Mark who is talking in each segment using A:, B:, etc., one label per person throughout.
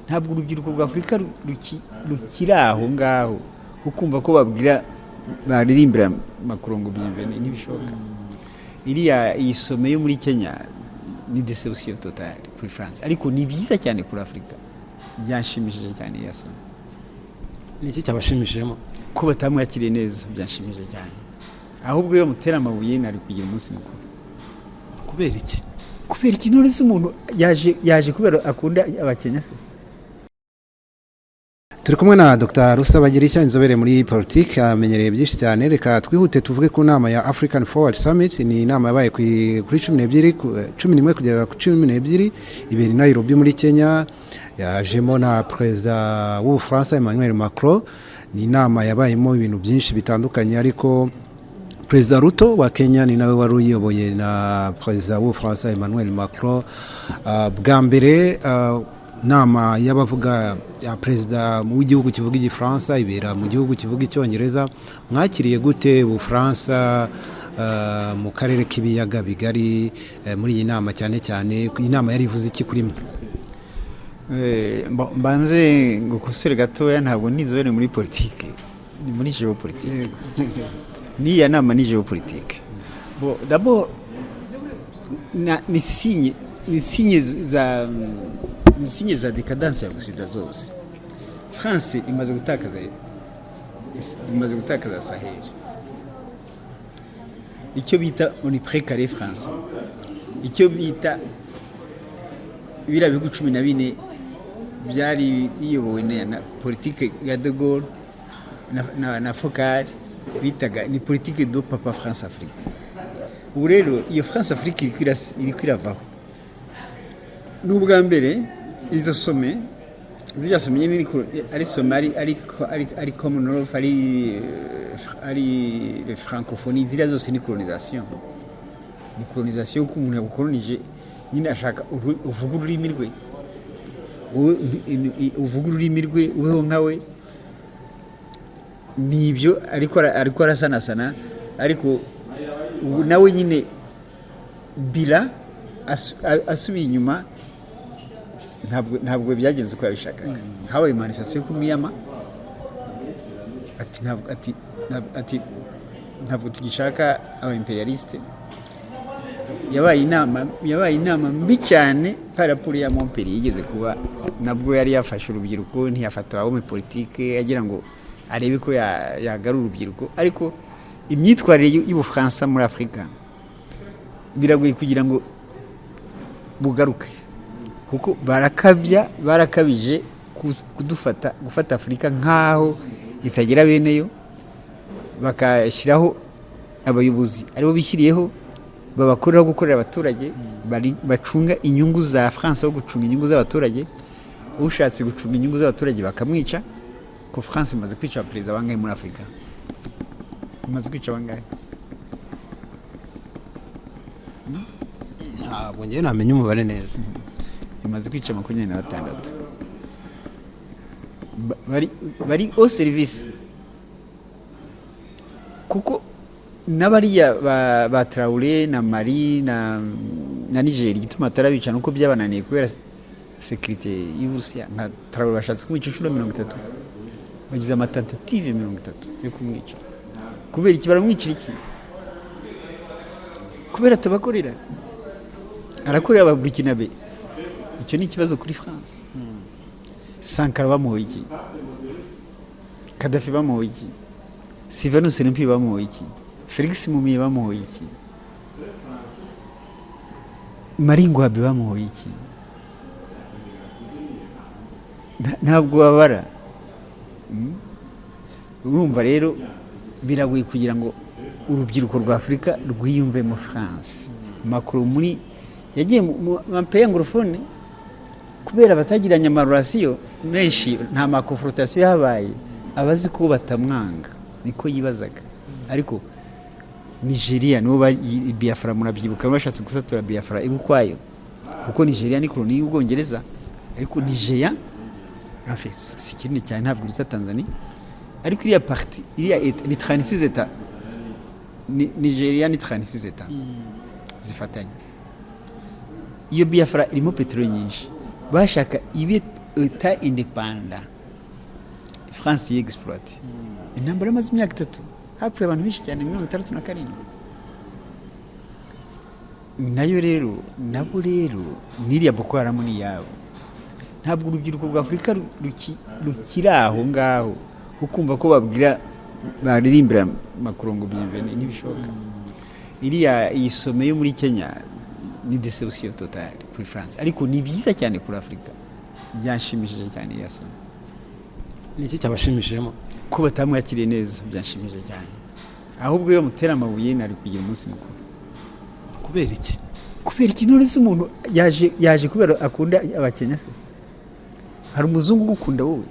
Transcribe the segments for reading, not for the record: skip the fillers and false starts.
A: ntabwo urubyiruko rwa Afurika rukiri aho ngaho ukumva ko babwira baririmbira Macron ngo bienvenue n'ibishoboka. Iriya isome yo muri Kenya ni deception totale kuri France, ariko ni byiza cyane kuri Afurika, yanshimishije cyane yasome.
B: Ni iki cyabashimishijemo?
A: Ko batamwakiriye neza byanshimishije cyane, ahubwo iyo mutera amabuye nari kugira umunsi mukuru.
B: Kubera iki?
A: Kubera iki none se umuntu yaje kubera akunda abakenya se?
B: Turi kumwe na Dr. Rusabagirishya, inzobere muri politiki, amenyereye byinshi cyane. Reka twihute tuvuge ku nama ya African Forward Summit. Ni inama yabaye kuri 11 kugera ku 12 ibiri i Nairobi muri Kenya, yajemo na perezida w'Ubufaransa Emmanuel Macron. Ni inama yabayemo ibintu byinshi bitandukanye, ariko Perezida Ruto wa Kenya ni nawe wari uyoboye na perezida w'Ubufaransa Emmanuel Macron. Bwa mbere nama y'abavuga ya perezida w'igihugu kivuga igifaransa ibera mu gihugu kivuga icyongereza. Mwakiriye gute Ubufaransa mu karere k'ibiyaga bigari muri iyi nama, cyane cyane inama yari ivuze iki kuri mwe?
A: Mbanze ngukosore gatoya, ntabwo nizobere muri politike, ni muri geopolitike. Niya nama ni geopolitike. Bon, d'abord ni signe za decadence ya gusida zose. France imaze gutakaza Sahel. Icyo bita on précaré France. Icyo bita bira bihugu 14 byari biyobowe na politique ya De Gaulle na Foccart, bitaga ni politique do papa France Afrique. Ubu rero iyo France Afrique iri kwiravaho. N'ubwa mbere izo some ziyasomye ni ari Somali ari Commonwealth ari le francophonie, ziriya zose ni colonisation. Ni colonisation ko umuntu yagukolonije nyine ashaka uvuga ururimi rwe, uvuga ururimi rwe ubeho nkawe. Nibyo ariko arasanasana, ariko nawe nyine bila asubiye inyuma. Ntabwo byagenze uko yabishakaga. Habaye manifestation yo kumwiyama ati ntabwo tugishaka aba imperialiste. Yabaye inama mbi cyane parapuri ya Montpellier yigeze kuba, nabwo yari yafashe urubyiruko ntiyafata abo mu politike agira ngo arebe ko yagarura urubyiruko. Ariko imyitwarire y'Ubufaransa muri Afurika biragoye kugira ngo bugaruke, kuko barakabije gufata Afurika nkaho itagira beneyo, bakashyiraho abayobozi aribo bishyiriyeho babakoreraho gukorera abaturage, bacunga inyungu za France aho gucunga inyungu z'abaturage. Ushatse gucunga inyungu z'abaturage bakamwica. Ko France imaze kwica perezida bangahe muri Afurika? Imaze kwica bangahe?
B: Ntabwo ngiye namenye umubare neza.
A: Imaze kwica 26. Bari au service, kuko n'abariya ba Traoré na Mali na Niger gituma tarabica nuko byabananiye kubera sécurité y'Uburusiya. Nka Traoré bashatse kumwica 30, bagize amatentative 30 yo kumwica. Kubera iki baramwicira iki? Kubera tabakorera, arakorera aba Burkinabe. Icyo ni ikibazo kuri France. Sankara bamuhoye iki? Gaddafi bamuhoye iki? Sylvain Ousselempi bamuhoye iki? Felix Mumie bamuhoye iki? Maringwabe bamuhoye iki? Ntabwo babara. Urumva rero biragoye kugira ngo urubyiruko rwa Afurika rwiyumve mu France. Macron muri yagiye mu pays anglophone kubera batagiranye amarelation menshi, nta ma confrontation yabaye, abazi ko batamwanga niko yibazaga. Ariko Nigeria nibo Biafra murabyibuka bashatse gusatura Biafra igukwayo, kuko Nigeria ni koloni y'Ubwongereza. Ariko Nigeria en fait c'est kinini cyane, ntabwo ita Tanzania. Ariko iriya parti iriya ni 36 états, Nigeria ni 36 états zifatanye. Iyo Biafra irimo petroli nyinshi, bashaka ibe eta indepanda France yexploite intambara amaze imyaka 3 hapfuye abantu benshi cyane 67 nayo rero nabo rero niriya Boko Haram ni yabo ntabwo urubyiruko rwa Afurika rukiri aho ngaho ukumva ko babwira baririmbira makurongo bienvenue n'ibishoboka iriya isome yo muri Kenya ni deception totale kuri France ariko ni byiza cyane kuri Afurika yanshimishije cyane yasome
B: niki cyabashimishijemo
A: ko batamwakiriye neza byanshimishije cyane ahubwo yo mutera amabuye nari kugira umunsi mukuru kubera iki none se umuntu yaje kubera akunda abakenya se hari umuzungu gukunda wowe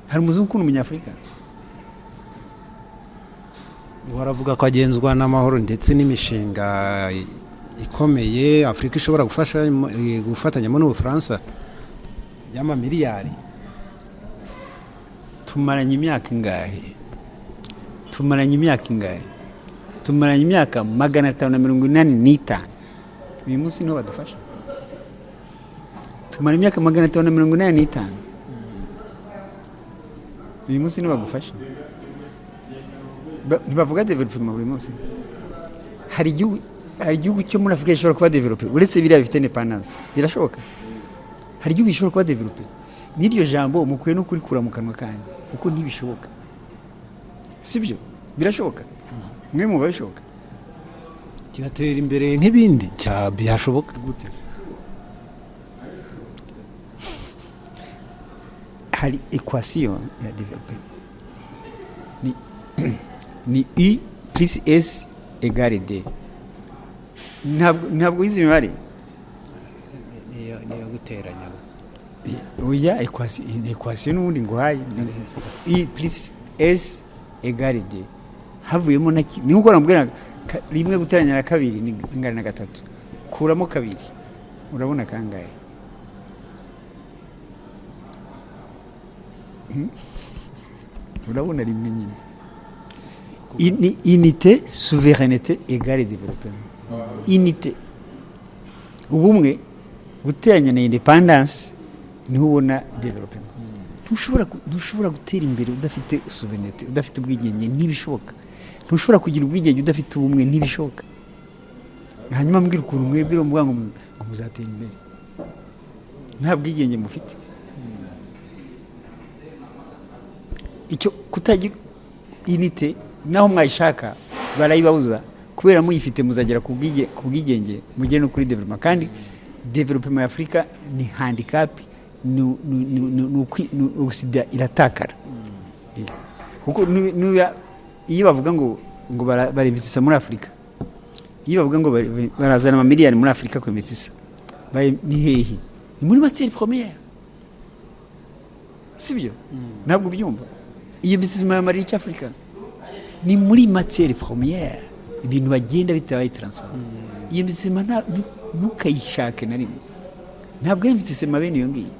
A: hari umuzungu ukunda umunyafurika
B: waravuga ko agenzwa n'amahoro ndetse n'imishinga ikomeye Afurika ishobora gufatanyamo n'Ubufaransa y'amamiliyari
A: tumaranye imyaka ingahe tumaranye imyaka 585 uyu munsi niho badufasha tumara imyaka 585 uyu munsi niho bagufasha ntibavuga development buri munsi hari igihugu cyo muri Afurika gishobora kuba developer uretse biriya bifite independence birashoboka hari igihugu gishobora kuba developer n'iryo jambo mukwiye no kurikura mu kanwa kanyu kuko ntibishoboka sibyo birashoboka mwe mu babishoboka
B: kigatera imbere nk'ibindi byashoboka
A: gute hari equation ya development ni I plus S égale D ntabwo izi mibare
B: niyo guteranya gusa
A: oya equation n'ubundi nguhaye I plus S égale D havuyemo na ni uko nambwira rimwe guteranya na kabiri ni ingana na 3 kuramo kabiri urabona kangahe urabona rimwe nyine unité souveraineté égale développement unité ubumwe guteranya na independence niho ubona development ntushobora gutera imbere udafite souveraineté udafite ubwigenge ntibishoboka ntushobora kugira ubwigenge udafite ubumwe ntibishoboka hanyuma mbwira ukuntu mwebwe ngo muzatera imbere nta bwigenge mufite icyo kutagira unité naho mwayishaka barayibabuza kubera muyifite muzagera ku bwigenge mugere no kuri development kandi development ya Afrika ni handicap sida iratakara kuko iyo bavuga ngo baribisisa muri Afrika iyo bavuga ngo barazana amamiliyari muri Afrika ko imitisa ni hehe ni muri matière première sibyo ntabwo byumva iyo bisima ya mari cy'Afrika ni muri matière première ibintu bagenda bitabaye transform iyo bisima ntukayishake na rimwe ntabwo yimvitse bene iyo ngiyi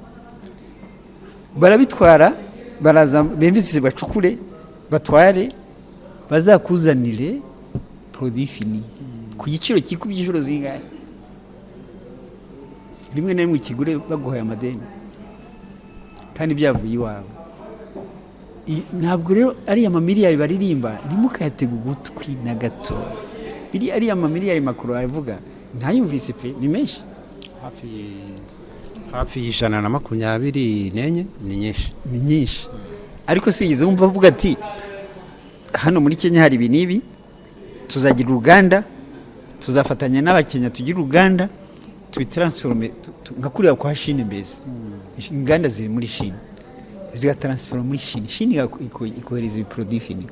A: barabitwara baraza bemvise bacukure batware bazakuzanire produit fini ku giciro kikubye ijoro zingahe rimwe na rimwe kigure baguhaye amadeni kandi byavuye iwawe ntabwo rero ari amamiliyari baririmba ntimukayatega ugutwi na gato biri ari amamiliyari makuru avuga ntayumvise pe ni menshi
B: hafi y'ijana na 24 ni nyinshi
A: ariko sigeze wumva avuga ati hano muri Kenya hari ibinibi tuzagira uruganda tuzafatanya n'abakenya tugira uruganda tubitransforme ngakuriya kwa Chine mbese inganda ziri muri Chine zigatransforma muri Chine ikohereza produit fini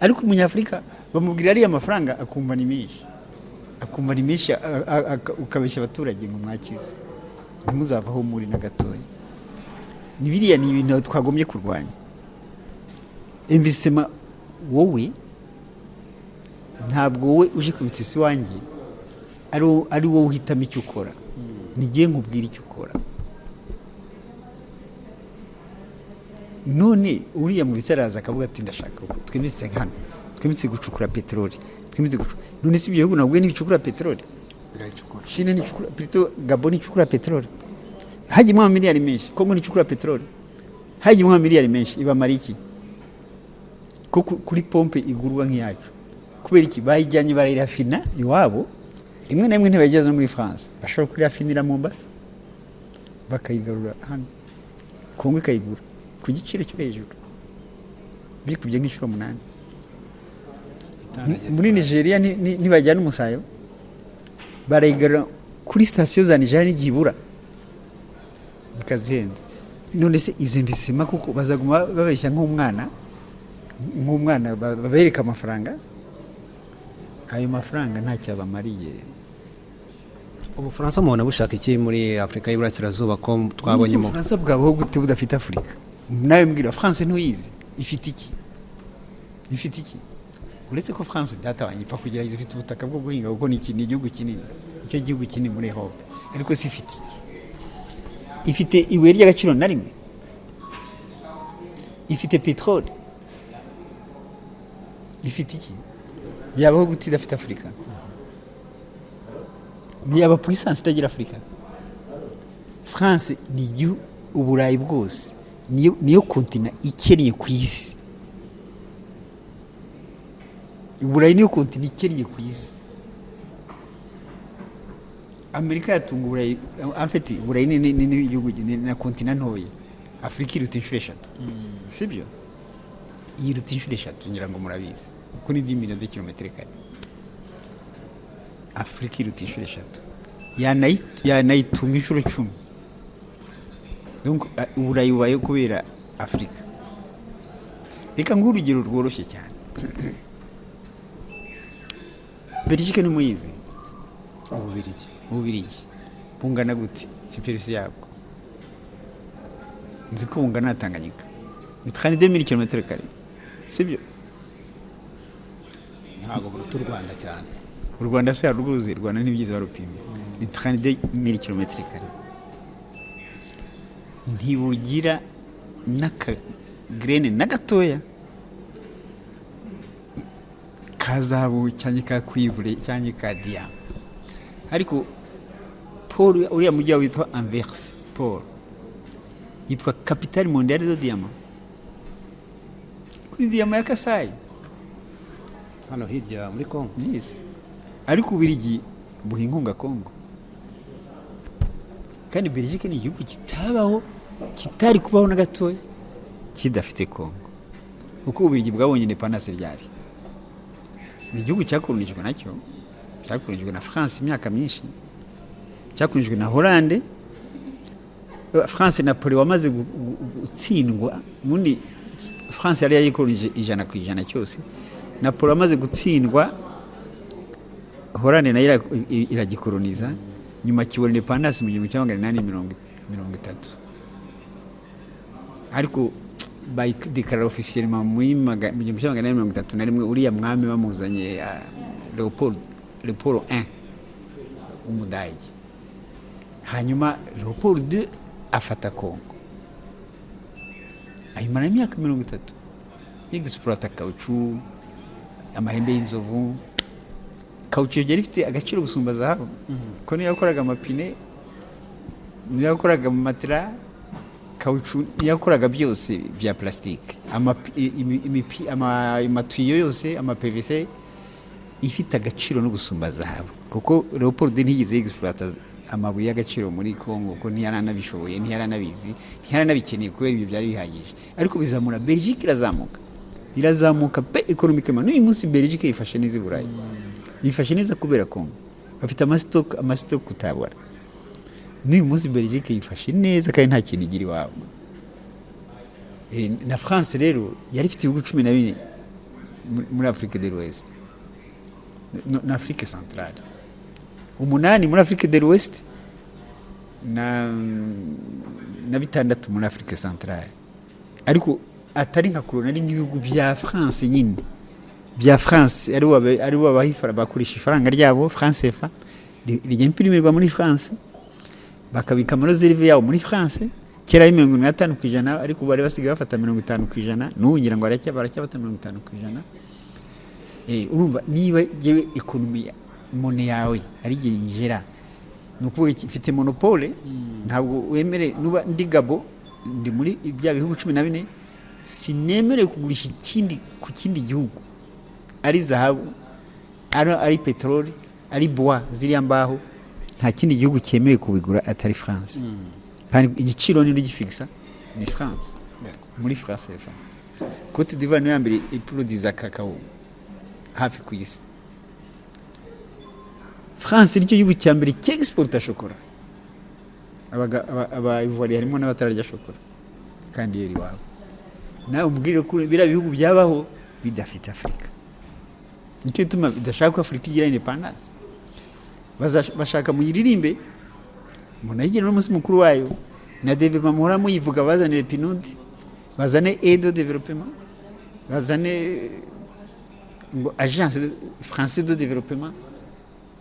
A: ariko umunyafrika bamubwira ari amafaranga akumva ni menshi ukabeshya abaturage ngo mwakize ntimuzavaho muri na gatoya nibiriya ni ibintu twagomye kurwanya investissement wowe ntabwo wowe uje kubitsi wanjye ari wowe uhitamo icyo ukora nigiye nkubwira icyo ukora none uriya mu bisaraza akavuga ati ndashaka twibitse hano twibitse gucukura petroli none si bihugu nabwo n'ibicukura petroli
B: birayicukura
A: Chine n'icukura plutôt Gabon n'icukura petroli hajyemo amamiliyari menshi kongo nicukura peteroli hajyemo amamiliyari menshi ibamara iki ko kuri pompe igurwa nk'iyacu kubera iki bayijyanye barayirafina iwabo imwe na imwe ntibageze no muri France bashobora kuriyafinira Mombasa bakayigarura hano kongo ikayigura ku giciro cyo hejuru biri kubye nk'inshuro 8 muri Nigeria ntibajyana umusayo barayigarura kuri station za Nigeria n'igibura bikazihenze none se izo investissements kuko bazaguma babeshya nk'umwana babereka amafaranga ayo mafaranga ntacyo abamariye.
B: Ubufaransa mubona bushaka iki muri Afrika y'Iburasirazuba ko twabonyemo?
A: Ubufaransa bwabaho gute budafite Afrika? Nawe mbwira France ntuyizi ifite iki uretse ko France data wanyipfa kugira ifite ubutaka bwo guhinga kuko ni igihugu kinini icyo gihugu kinini muri Europe ariko si ifite iki ifite ibuye ry'agaciro na rimwe ifite petrole ifite iki yabaho gute idafite Afrika yaba puissance itagira Afrika. France ni uburayi bwose niyo kontina ikennye ku isi uburayi niyo kontina ikennye ku isi Amerika yatunga uburayi en fait uburayi ni igihugu na kontina ntoya Afrika iruta inshuro 3 sibyo iruta inshuro 3 ngira ngo murabizi kuko ni 10 millions de kilometers kare Afrika iruta inshuro 3 yanayitunga inshuro 10 donc uburayi bubaye kubera Afrika. Reka ngurugero rworoshye cyane Belgique ni muyizi ububirigi bungana gute superficie yabwo nzi ko bungana Tanganyika ni 32000 km², sibyo?
B: Ntabwo buruta u Rwanda cyane.
A: U Rwanda se yaruguze Rwanda ntibyize barupima ni 32000 km². Ntibugira naka grene nagatoya kazabu cyanye ka kwivure cyanye ka dia ariko Paul uriya mujyi witwa Anvers Paul yitwa capitale mondiale de diamant kuri diamant ya Kasai
B: hano hirya muri Congo.
A: Yes ariko ubirigi buhingunga Congo kandi Belgique ni igihugu kitabaho kitari kubaho na gatoya kidafite Congo uko ubirigi bwabonye independence ryari ni igihugu cyakolonijwe nacyo cyakolonijwe na France imyaka myinshi cyakolonijwe na Hollande. France Napoleon wamaze gutsindwa mundi France yari yayikolonije 100% cyose Napoleon wamaze gutsindwa Hollande nayo iragikoloniza nyuma kibona independence mu 1830 ariko by declarer officiellement mu 1831 uriya mwami bamuzanye Leopold I umudage hanyuma Leopold II afata Congo ayimara imyaka 30 exploiter caoutchouc amahembe y'inzovu caoutchouc yari ifite agaciro gusumba zahabu ko niyo yakoraga amapine niyo yakoraga matera caoutchouc yakoraga byose bya plastique amatuyo yose ama PVC ifite agaciro no gusumba zahabu kuko Leopold ntiyize exploiter amabuye y'agaciro muri Congo ko ntiyaranabishoboye ntiyaranabizi ntiyaranabikeneye kubera ibyo byari bihagije ariko bizamura Belgique irazamuka pe economiquement n'uyu munsi Belgique yifashe neza Burayi yifashe neza kubera Congo bafite amastock kutabara n'uyu munsi Belgique yifashe neza kandi nta kintu igira iwabo. Na France rero yari ifite ibihugu 12 muri Afrique de l'Ouest na Afrique centrale 8 muri Afrique de l'Ouest na 6 muri Afrique centrale ariko atari nka kolonali nk'ibihugu bya France nyine bya France ari wabahifara bakoresha ifaranga ryabo France CFA ryempimirwa muri France bakabika amareserve yabo muri France kera 55% ariko bari basigaye bafata 50% n'ungira ngo baracyabata 50%. Urumva niba yewe economy mone yawe ari gingera ni ukuvuga ifite monopole ntabwo wemere nuba ndi Gabo ndi muri bya bihugu 14 sinemerewe kugurisha ikindi ku kindi gihugu ari zahabu ari peteroli ari bois ziriya mbaho nta kindi gihugu cyemewe kubigura atari France kandi igiciro ni gifixa ni France muri France Côte d'Ivoire niyo yambere iproduza kakao hafi ku isi France nicyo gihugu cya mbere cy'exporta shokora aba Ivoire harimo n'abatararya shokora kandi yeri wabo nawe ubwire ko bira bihugu byabaho bidafite Afrika nicyo tuma bidashaka ko Afrika igira independence bashaka muyiririmbe munagire n'umunsi mukuru wayo na development muhora muyivuga bazanire PNUD bazane aide au développement bazane ngo agence française de développement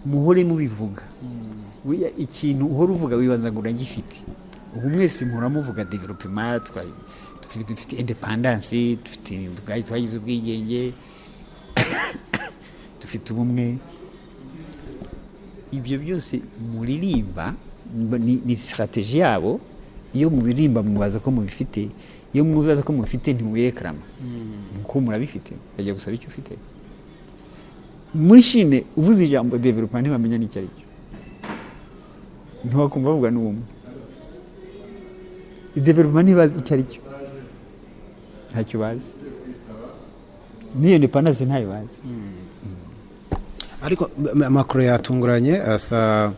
A: muhore mubivuga wiya ikintu uhora uvuga wibanza ngo uragifite ubu mwese muhora muvuga développement dufite independence dufite twagize ubwigenge dufite ubumwe ibyo byose muririmba ni strategie yabo iyo mubirimba mubaza ko mubifite iyo mubibaza ko mubifite ntimuyekrama ko murabifite bajya gusaba icyo ufite muri Chine uvuze ijambo development ntibamenya n'icyo ari cyo ntiwakumva bavuga n'umwe development ntibazi icyo ari cyo ntacyo bazi niyo independence ntayo bazi
B: ariko Macron yatunguranye asa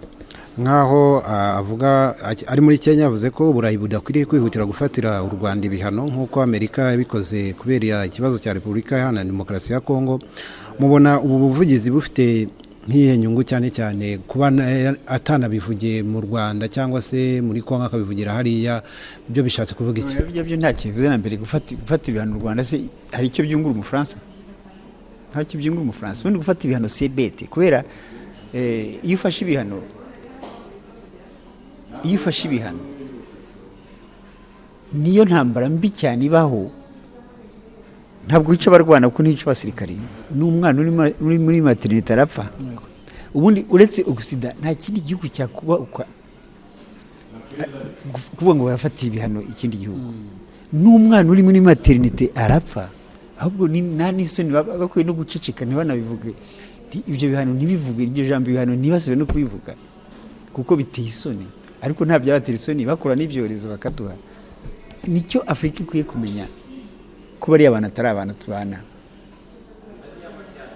B: nkaho avuga ari muri Kenya avuze ko Burayi budakwiriye kwihutira gufatira u Rwanda ibihano nk'uko Amerika yabikoze kubera ikibazo cya Repubulika Iharanira Demokarasi ya Kongo mubona ubu buvugizi bufite nk'ihe nyungu cyane cyane kuba atanabivugiye mu Rwanda cyangwa se muri Kongo akabivugira hariya byo bishatse kuvuga iki
A: byo nta kintu bize na mbere gufata ibihano u Rwanda se hari icyo byungura umufaransa nta cyo byungura umufaransa ubundi gufata ibihano c'est bête kubera iyo ufashe ibihano niyo ntambara mbi cyane ibaho ntabwo wica abarwana kuko ntiyica abasirikari n'umwana uri muri maternité arapfa ubundi uretse Occident nta kindi gihugu cyakuba kuvuga ngo bafatira ibihano ikindi gihugu n'umwana uri muri maternité arapfa ahubwo nta n'isoni bakwiye no guceceka ntibanabivuge ibyo bihano ntibivuge iryo jambo ibihano ntibasube no kubivuga kuko biteye isoni ariko nta byabatera isoni bakora n'ibyorezo bakaduha nicyo Afrika ikwiye kumenya ko bari abantu atari abantu tubana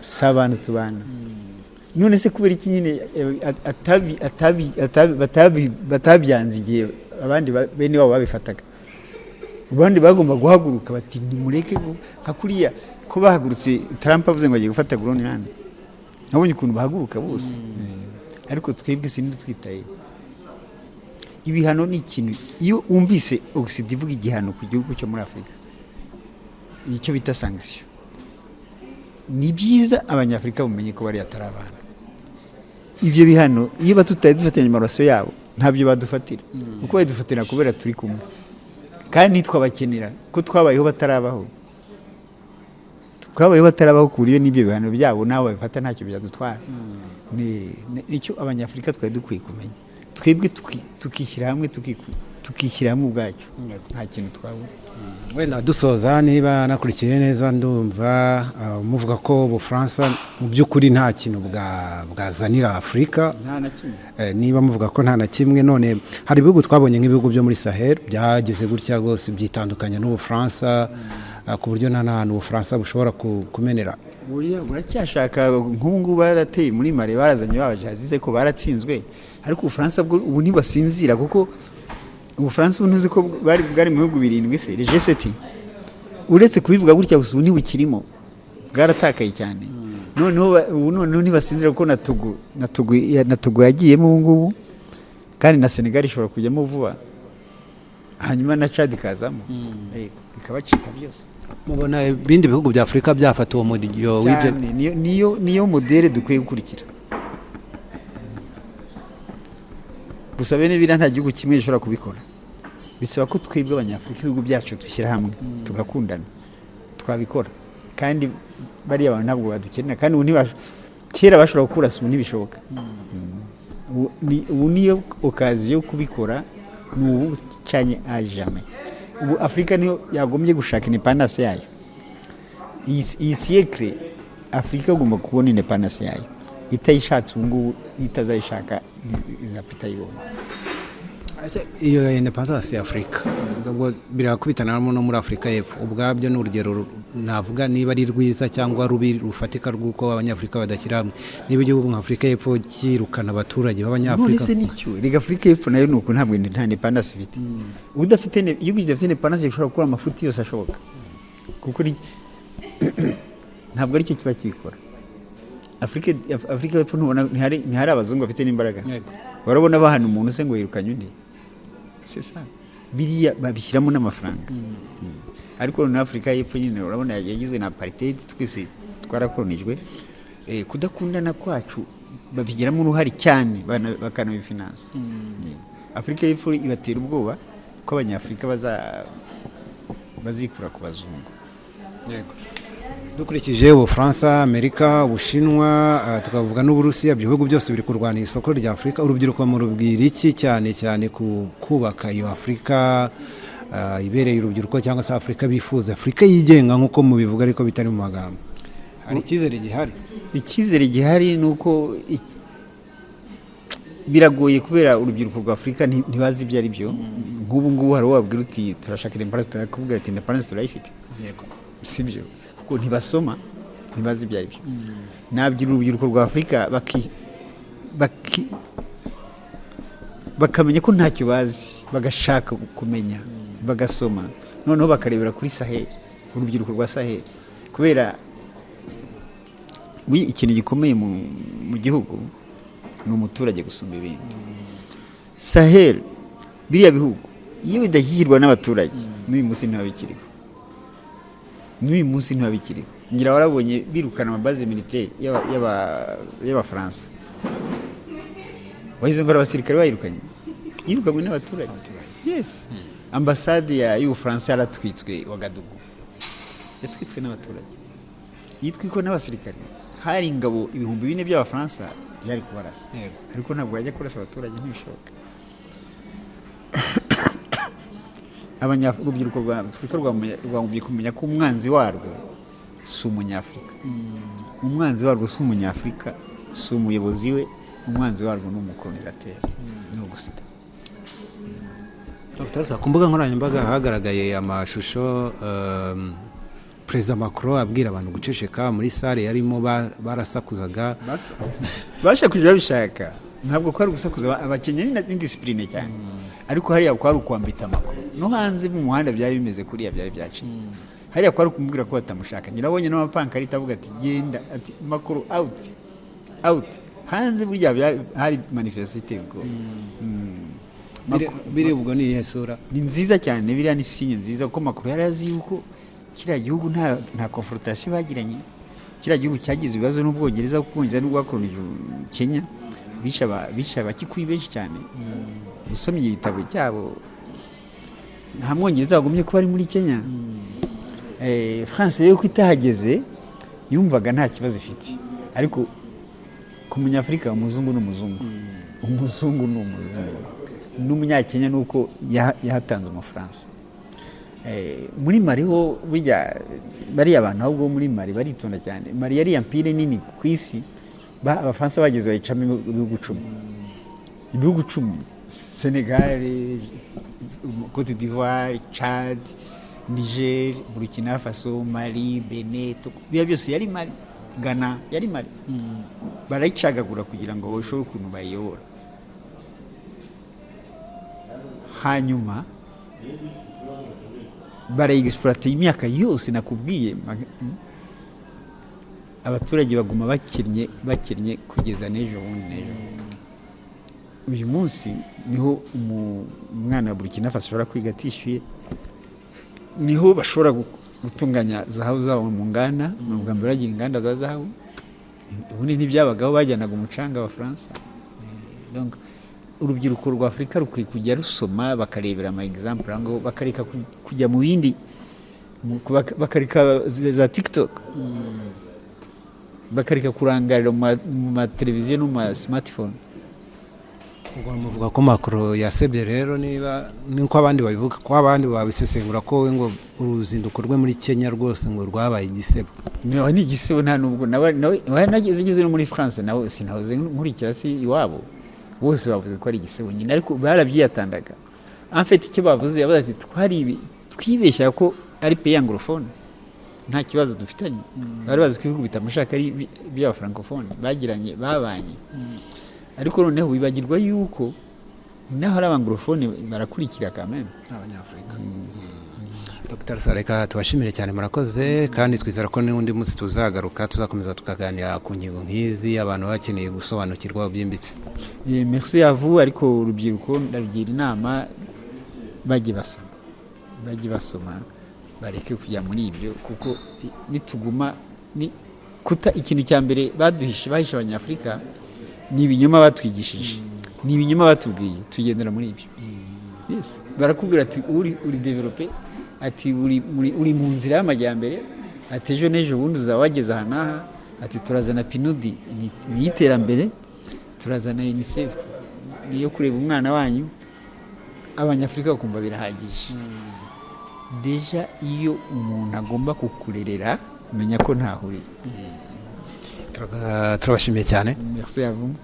A: sabana tubana none se kubera iki nyine batabyanze igihe abandi bene wabo babifataga abandi bagomba guhaguruka bati nimureke nka kuriya ko bahagurutse Trump avuze ngo agiye gufata Groenland nabonye ukuntu bahaguruka bose ariko twebwe sinindi twitaye ibihano ni ikintu iyo umvise Occident ivuga igihano ku gihugu cyo muri Afrika icyo bita sanction ni byiza abanyafrika bumenye ko bari atari abantu ibyo bihano iyo batutaye dufatanya amaraso yabo ntabyo badufatira kuko badufatira kubera turi kumwe kandi twabakenera ko twabayeho batarabaho ku buryo n'ibyo bihano byabo nawe babifata ntacyo byadutwara nicyo abanyafrika twari dukwiye kumenya twebwe tukishyira hamwe tukishyira hamwe ubwacu nta kintu twabura
B: wenda dusoza niba nakurikiye neza ndumva muvuga ko Ubufaransa mu by'ukuri nta kintu bwazanira Afurika
A: nta na kimwe
B: niba muvuga ko nta na kimwe none hari ibihugu twabonye nk'ibihugu byo muri Sahel byageze gutya rwose byitandukanye n'Ubufaransa ku buryo nta hantu Ubufaransa bushobora kumenera
A: buracyashaka nk'ubu ngubu barateye muri Mali barazanye babajazize ko baratsinzwe ariko Ubufaransa ubu ntibasinzira kuko Ubufaransa ubunuzi ko bwari mu bihugu 7 se le G7 uretse kubivuga gutya gusa ubu ntibukirimo bwaratakaye cyane noneho ntibasinzira kuko na Togo yagiyemo ubu ngubu kandi na Senegal ishobora kujyamo vuba hanyuma na Chad kazamo bikabacika byose
B: mubona ibindi bihugu bya Afrika byafata uwo muryo
A: w'ibyo niyo modele dukwiye gukurikira gusa bene bira nta gihugu kimwe gishobora kubikora bisaba ko twebwe abanyafrika ibihugu byacu dushyira hamwe tugakundana twabikora kandi bari abantu ntabwo badukenera kandi kera bashobora gukurasa ubu ntibishoboka ubu niyo okaziyo yo kubikora ni ubu cyane ajame. Ubu Afurika niyo yagombye gushaka independence yayo. Iyi siècle Afurika igomba kubona independence yayo, itayishatse ubu ngubu itazayishaka izapita yibona.
B: Iyo independence ya Afurika ubwo birakubitana no muri Afurika y'Epfo, ubwabyo ni urugero navuga niba ari rwiza cyangwa rubi rufatika rw'uko abanyafurika badashyira hamwe. Niba igihugu nka Afurika y'Epfo kirukana abaturage b'abanyafurika,
A: none se nicyo rega Afurika y'Epfo nayo nuko ntabwo nta independence ifite. Udafite igihugu kidafite independence gishobora gukora amafuti yose ashoboka, kuko ntabwo aricyo kiba kibikora. Afurika y'Epfo ntubona ntihari abazungu bafite n'imbaraga. Barabona bahana umuntu se ngo yirukanye undi, c'est ça, biriya babishyiramo n'amafaranga. Ariko na Afurika y'Epfo nyine urabona yagizwe na apartheid, twese twarakolonijwe. Kudakundana kwacu babigiramo uruhari cyane, bakanabifinansa. Afurika y'Epfo ibatera ubwoba ko abanyafurika bazikura ku bazungu.
B: Yego. Dukurikije Ubufaransa, Amerika, Ubushinwa, tukavuga n'Uburusiya, ibihugu byose biri kurwana isoko rya Afurika. Urubyiruko mu rubwira iki cyane ku kubaka iyo Afurika ibereye urubyiruko, cyangwa se Afurika bifuza, Afurika yigenga nk'uko mubivuga ariko bitari mu magambo? Hari icyizere gihari? Icyizere gihari ni uko biragoye kubera urubyiruko rwa Afurika ntibazi ibyo ari byo. Nk'ubu ngubu hari uwabwira uti turashaka independence, turakubwira ati independence turayifite. Yego, sibyo, kuko ntibasoma, ntibazi ibyo ari byo. Nabyo urubyiruko rwa Afurika bakamenya ko ntacyo bazi, bagashaka kumenya, bagasoma, noneho bakarebera kuri Sahel, urubyiruko rwa Sahel, kubera ikintu gikomeye mu gihugu ni umuturage gusumba ibindi. Sahel, biriya bihugu iyo bidashyigirwa n'abaturage, n'uyu munsi ntibabikiriho. Ngira warabonye birukana amabaze militaire y'Abafaransa, wahize ngo abasirikare bayirukanye, yirukanwe n'abaturage. Yes. Ambasade y'Ubufaransa yaratwitswe Wagadugu, yatwitswe n'abaturage, yitwikwa n'abasirikare. Hari ingabo 4,000 by'Abafaransa byari kubarasa, ariko ntabwo yajya kurasa abaturage, ntibishoboka. Urubyiruko rwa Afurika rwagombye kumenya ko umwanzi warwo si umunyafurika. Umwanzi warwo si umunyafurika, si umuyobozi we, umwanzi warwo ni umukolonizateur, ni ugusida. Dr. ku mbuga nkoranyambaga hagaragaye amashusho Perezida Macron abwira abantu guceceka muri sale yarimo barasakuzaga, bashakuje babishaka. Ntabwo kwari gusakuza abakenye ni discipline cyane, ariko hariya kwari kwambita Macron. No hanze mu muhanda byari bimeze kuriya, byari byacitse. Hariya kwari kumubwira ko batamushaka. Nyirabonye n'amapankarita avuga ati genda, ati Macron out. Hanze burya hari manifestation ubwo. Biri ubwo ni yesura. Ni nziza cyane, biriya ni sinye nziza ko Macron yari azi yuko kiriya gihugu nta confrontation bagiranye. Kiriya gihugu cyagize ibibazo n'Ubwongereza, kuko n'ubwakolonije Kenya, bisha abakikuyi benshi cyane. Usomye igitabo cyabo, nta Mwongereza wagumye kuba ari muri Kenya. France yo kwitahageze yumvaga nta kibazo ifite, ariko ku munyafurika umuzungu n'umuzungu, umuzungu n'umunyakenya nuko yahatanze umufaransa. Muri Mali ho burya bari abantu ahubwo muri Mali baritonda cyane. Mali yari empire nini ku isi, Abafaransa bageze bayicamo ibihugu 10: Senegal, Côte d'Ivoire, Chad, Niger, Burkina Faso, Mali, Benin, biya byose yari Mali. Ghana yari Mali. Barayicagagura kugira ngo bashobore ukuntu bayobora. Hanyuma barayexploiter imyaka yose nakubwiye, abaturage baguma bakennye kugeza n'ejo bundi. Uyu munsi niho umwana wa Burkina Faso ashobora kwiga atishyuye, niho bashobora gutunganya zahabu zabo mu nganda. Mu bwa mbere bagira inganda za zahabu, ubundi ntibyabagaho, bajyanaga umucanga wa France. Donc urubyiruko rwa Afurika rukwiye kujya rusoma, bakarebera ama example ngo bakareka kujya mu bindi, bakareka za TikTok, bakareka kurangarira mu televiziyo no mu smartphone. ubwo muvuga ko Macron yasebye rero niba niko abandi babivuga ko abandi babisesengura ko we ngo uruzinduko rwe muri Kenya rwose ngo rwabaye igisebo.
A: Ni igisebo nta nubwo nawe nageze no muri France nawe sinahoze nkurikira si iwabo bose bavuze ko ari igisebo nyine ariko barabyiyatandaga en fait icyo bavuze yabaza ati twibeshya ko ari pays anglophone nta kibazo dufitanye bari bazi ko ibihugu bitamashaka ari bya francophone bagiranye babanye ariko noneho bibagirwa yuko naho ari anglophone barakurikira kameme
B: abanyafrika. Dr. Sareka tubashimire cyane murakoze kandi twizera ko n'undi munsi tuzagaruka tuzakomeza tukaganira ku ngingo nk'izi abantu bakeneye gusobanukirwa byimbitse.
A: Merci à vous ariko urubyiruko ndarugira inama bajye basoma bareke kujya muri ibyo kuko nituguma kuta ikintu cya mbere bahisha abanyafrika ni ibinyoma batwigishije ni ibinyoma batubwiye tugendera muri ibyo. Yes barakubwira ati uri developer ati uri mu nzira y'amajyambere ati ejo n'ejo bundi uzawageza aha n'aha ati turazana pinudi y'iterambere turazana UNICEF niyo kureba umwana wanyu abanyafrika bakumva birahagije. Deja iyo umuntu agomba kukurerera menya ko ntahuri.
B: Turabashimiye cyane.
A: Merci à vous.